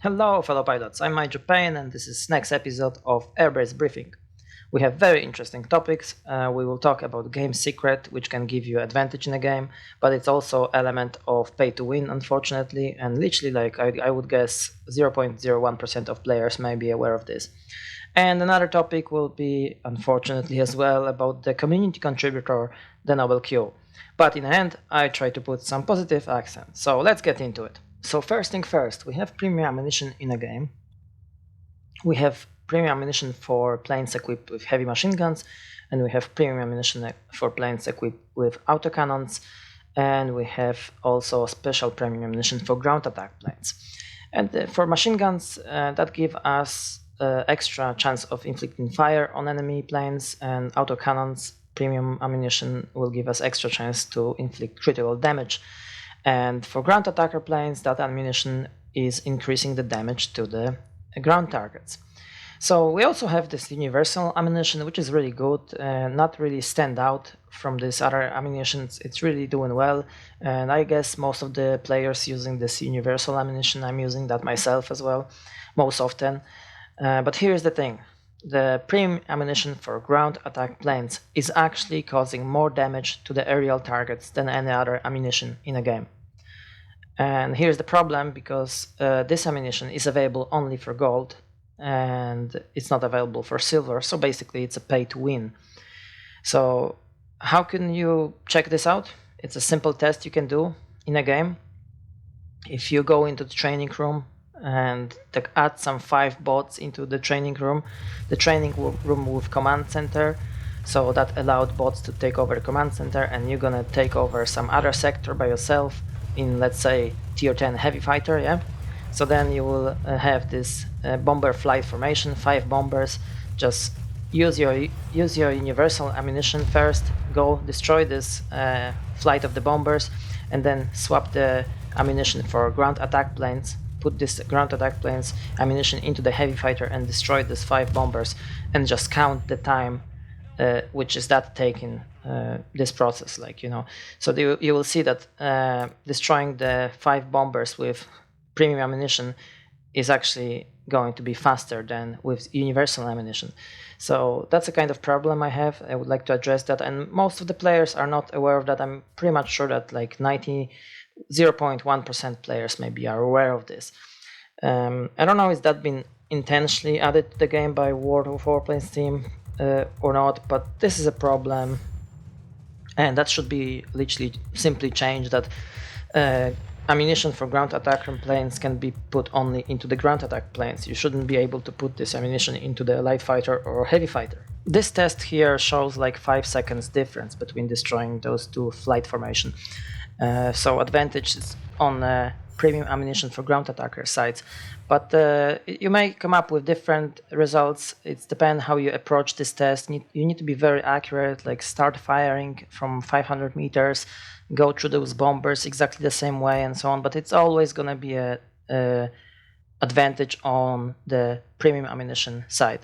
Hello fellow pilots, I'm Japan and this is next episode of Airbase Briefing. We have very interesting topics. We will talk about game secret, which can give you advantage in a game, but it's also element of pay to win, unfortunately, and literally I would guess 0.01% of players may be aware of this. And another topic will be, unfortunately as well, about the community contributor, the Noble Q. But in the end, I try to put some positive accent, so let's get into it. So first thing first, we have premium ammunition in a game. We have premium ammunition for planes equipped with heavy machine guns, and we have premium ammunition for planes equipped with autocannons, and we have also special premium ammunition for ground attack planes. And for machine guns, that give us extra chance of inflicting fire on enemy planes, and autocannons premium ammunition will give us extra chance to inflict critical damage. And for ground attacker planes, that ammunition is increasing the damage to the ground targets. So we also have this universal ammunition, which is really good, not really stand out from this other ammunition. It's really doing well, and I guess most of the players using this universal ammunition, I'm using that myself as well, most often. But here's the thing. The premium ammunition for ground attack planes is actually causing more damage to the aerial targets than any other ammunition in a game. And here's the problem, because this ammunition is available only for gold and it's not available for silver, so basically it's a pay to win. So how can you check this out? It's a simple test you can do in a game. If you go into the training room and add some 5 bots into the training room with command center, so that allowed bots to take over the command center, and you're gonna take over some other sector by yourself in, let's say, tier 10 heavy fighter, yeah? So then you will have this bomber flight formation, 5 bombers. Just use your universal ammunition first, go destroy this flight of the bombers, and then swap the ammunition for ground attack planes. Put this ground attack planes ammunition into the heavy fighter and destroy these 5 bombers, and just count the time which is that taking this process, So you will see that destroying the 5 bombers with premium ammunition is actually going to be faster than with universal ammunition. So that's a kind of problem I have. I would like to address that, and most of the players are not aware of that. I'm pretty much sure that like 0.1% players maybe are aware of this. I don't know if that been intentionally added to the game by World of Warplanes team or not, but this is a problem, and that should be literally simply changed, that ammunition for ground attacker planes can be put only into the ground attack planes. You shouldn't be able to put this ammunition into the light fighter or heavy fighter. This test here shows like 5 seconds difference between destroying those 2 flight formation. So advantage is on premium ammunition for ground attacker sides, but you may come up with different results. It depends how you approach this test. You need to be very accurate, like start firing from 500 meters, go through those bombers exactly the same way and so on, but it's always going to be a advantage on the premium ammunition side.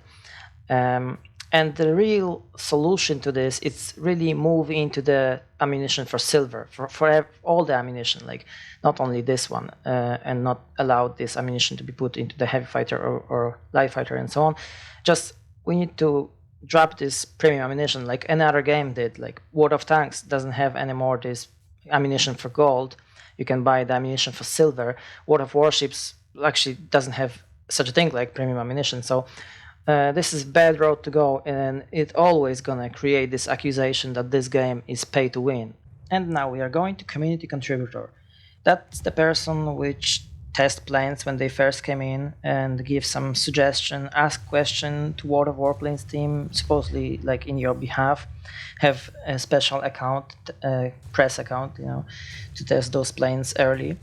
And the real solution to this is really move into the ammunition for silver, for all the ammunition, like not only this one, and not allow this ammunition to be put into the heavy fighter or light fighter and so on. Just we need to drop this premium ammunition like any other game did. Like World of Tanks doesn't have anymore this ammunition for gold. You can buy the ammunition for silver. World of Warships actually doesn't have such a thing like premium ammunition. So this is bad road to go, and it always gonna create this accusation that this game is pay to win. And now we are going to community contributor. That's the person which test planes when they first came in and give some suggestion, ask question to World of Warplanes team, supposedly like in your behalf, have a special account, press account, to test those planes early.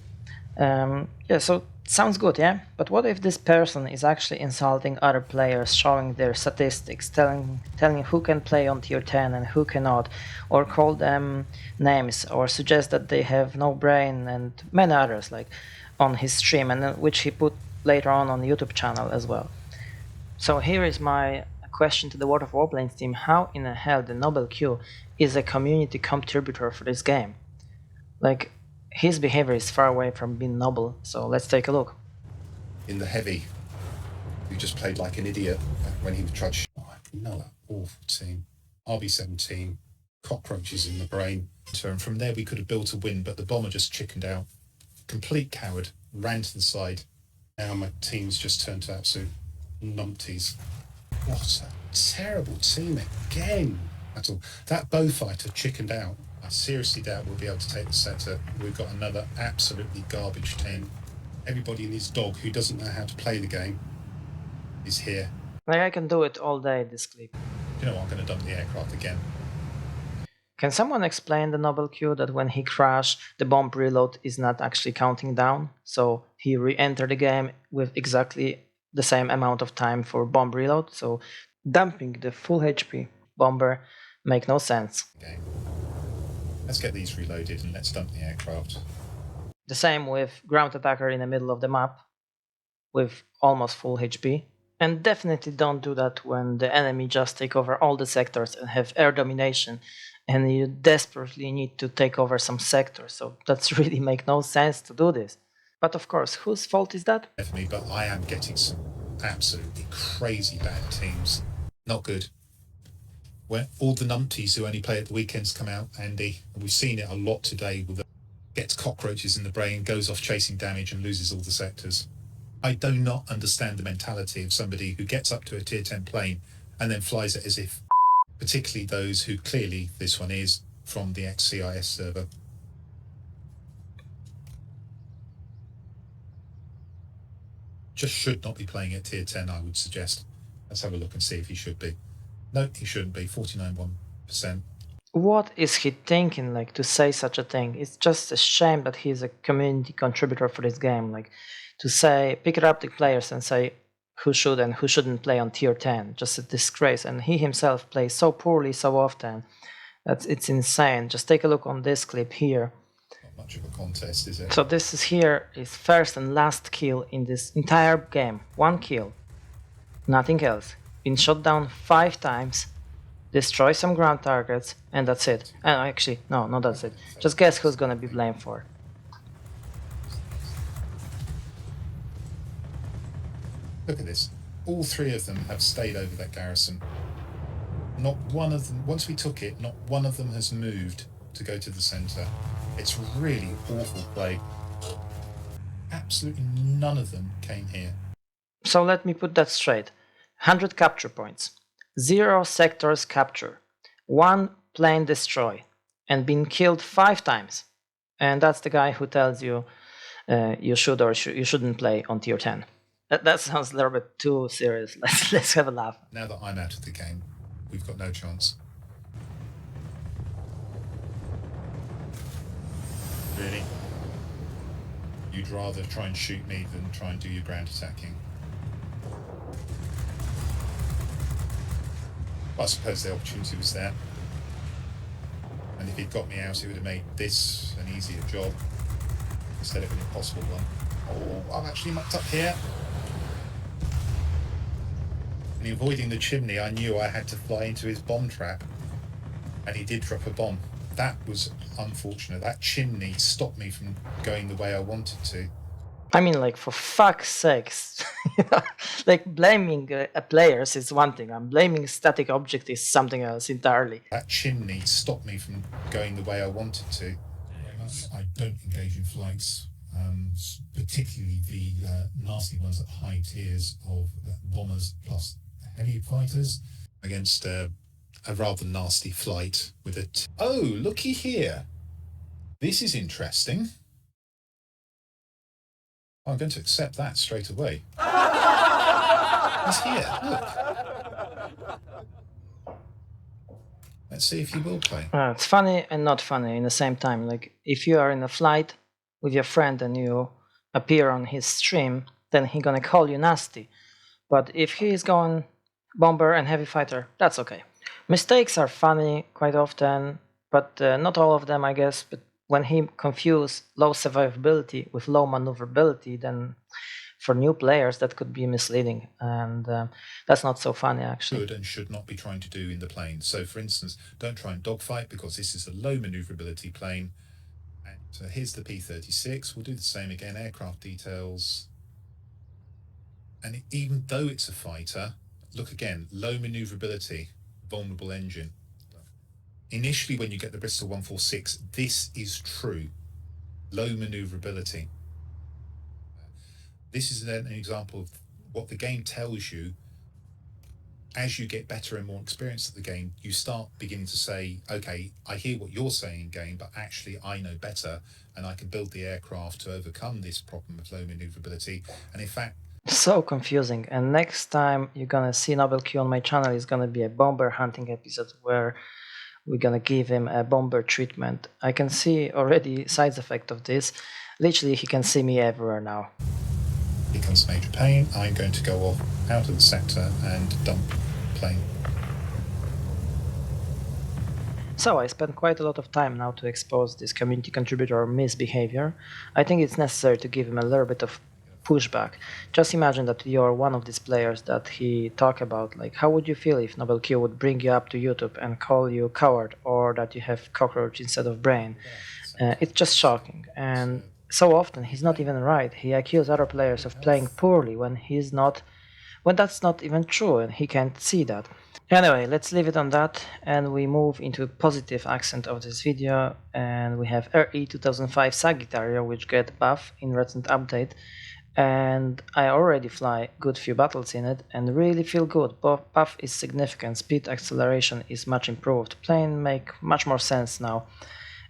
So sounds good, yeah? But what if this person is actually insulting other players, showing their statistics, telling who can play on tier 10 and who cannot, or call them names, or suggest that they have no brain, and many others like on his stream, and which he put later on the YouTube channel as well. So here is my question to the World of Warplanes team. How in the hell the Noble Q is a community contributor for this game? Like, his behavior is far away from being noble, so let's take a look. in the heavy who just played like an idiot when he tried to... Oh, another awful team. RB17, cockroaches in the brain. And from there we could have built a win, but the bomber just chickened out. Complete coward, ran to the side. Now my team's just turned to absolute numpties. What a terrible team again. That's all. That bow fighter chickened out. I seriously doubt we'll be able to take the sector. We've got another absolutely garbage team. Everybody and his dog who doesn't know how to play the game is here. Like, I can do it all day, this clip. You know what, I'm going to dump the aircraft again. Can someone explain the Noble Q that when he crashed, the bomb reload is not actually counting down? So he re-entered the game with exactly the same amount of time for bomb reload, so dumping the full HP bomber make no sense. Okay. Let's get these reloaded and let's dump the aircraft. The same with ground attacker in the middle of the map with almost full HP. And definitely don't do that when the enemy just take over all the sectors and have air domination and you desperately need to take over some sectors. So that's really make no sense to do this. But of course, whose fault is that? Definitely, but I am getting some absolutely crazy bad teams. Not good. Where all the numpties who only play at the weekends come out, Andy, and we've seen it a lot today with the gets cockroaches in the brain, goes off chasing damage and loses all the sectors. I do not understand the mentality of somebody who gets up to a tier 10 plane and then flies it as if, particularly those who clearly this one is from the ex-CIS server. Just should not be playing at tier 10, I would suggest. Let's have a look and see if he should be. No, he shouldn't be, 49.1%. What is he thinking, like, to say such a thing? It's just a shame that he's a community contributor for this game. Like, to say, pick it up the players and say who should and who shouldn't play on tier 10. Just a disgrace. And he himself plays so poorly so often. It's insane. Just take a look on this clip here. Not much of a contest, is it? So this is here is first and last kill in this entire game. One kill. Nothing else. Been shot down 5 times. Destroy some ground targets, and that's it. And actually, no, not that's it. Just guess who's gonna be blamed for. Look at this. All 3 of them have stayed over that garrison. Not one of them, once we took it, not one of them has moved to go to the centre. It's really awful play. Absolutely none of them came here. So let me put that straight. 100 capture points. 0 sectors capture. 1 plane destroy. And been killed 5 times. And that's the guy who tells you you should or you shouldn't play on tier 10. That sounds a little bit too serious. Let's have a laugh. Now that I'm out of the game, we've got no chance. Really? You'd rather try and shoot me than try and do your ground attacking? But I suppose the opportunity was there. And if he'd got me out, he would have made this an easier job instead of an impossible one. Oh, I'm actually mucked up here. And avoiding the chimney, I knew I had to fly into his bomb trap. And he did drop a bomb. That was unfortunate. That chimney stopped me from going the way I wanted to. I mean, like, for fuck's sakes. Like, blaming players is one thing. I'm blaming static object is something else entirely. That chimney stopped me from going the way I wanted to. I don't engage in flights, particularly the nasty ones at high tiers of bombers plus heavy fighters against a rather nasty flight with it. Oh, looky here. This is interesting. I'm going to accept that straight away. He's here, look. Let's see if he will play. It's funny and not funny in the same time. Like, if you are in a flight with your friend and you appear on his stream, then he gonna call you nasty. But if he is going bomber and heavy fighter, that's okay. Mistakes are funny quite often, but not all of them, I guess. But when he confuse low survivability with low maneuverability, then for new players that could be misleading, and that's not so funny actually. Good and should not be trying to do in the plane. So for instance, don't try and dogfight because this is a low maneuverability plane. And here's the P-36. We'll do the same again. Aircraft details. And even though it's a fighter, look again, low maneuverability, vulnerable engine. Initially, when you get the Bristol 146, this is true. Low maneuverability. This is an example of what the game tells you. As you get better and more experienced at the game, you start beginning to say, okay, I hear what you're saying, game, but actually I know better, and I can build the aircraft to overcome this problem of low maneuverability. And in fact, So confusing. And next time you're gonna see Nobel Q on my channel is gonna be a bomber hunting episode where we're gonna give him a bomber treatment. I can see already sides effect of this. Literally, he can see me everywhere now. becomes major pain, I'm going to go off out of the sector and dump plane. So I spent quite a lot of time now to expose this community contributor misbehavior. I think it's necessary to give him a little bit of pushback. Just imagine that you're one of these players that he talked about. Like, how would you feel if Nobel Q would bring you up to YouTube and call you coward, or that you have cockroach instead of brain? It's just shocking. And so often he's not even right. He accuses other players of playing poorly when he's not, when that's not even true, and he can't see that. Anyway, let's leave it on that, and we move into positive accent of this video, and we have RE 2005 Sagittario, which get buff in recent update, and I already fly good few battles in it and really feel good. Buff is significant, speed acceleration is much improved, plane make much more sense now,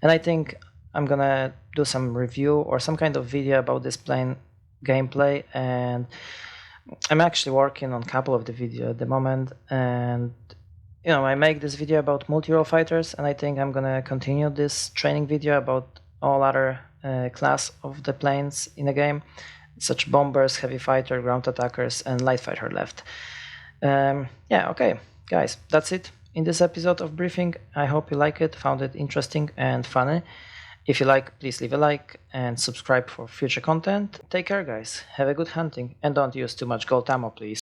and I think I'm gonna do some review or some kind of video about this plane gameplay, and I'm actually working on a couple of the video at the moment, and I make this video about multi-role fighters, and I think I'm gonna continue this training video about all other class of the planes in the game, such bombers, heavy fighter, ground attackers, and light fighter left. Yeah, okay, guys, that's it in this episode of Briefing. I hope you like it, found it interesting and funny. If you like, please leave a like and subscribe for future content. Take care, guys. Have a good hunting, and don't use too much gold ammo, please.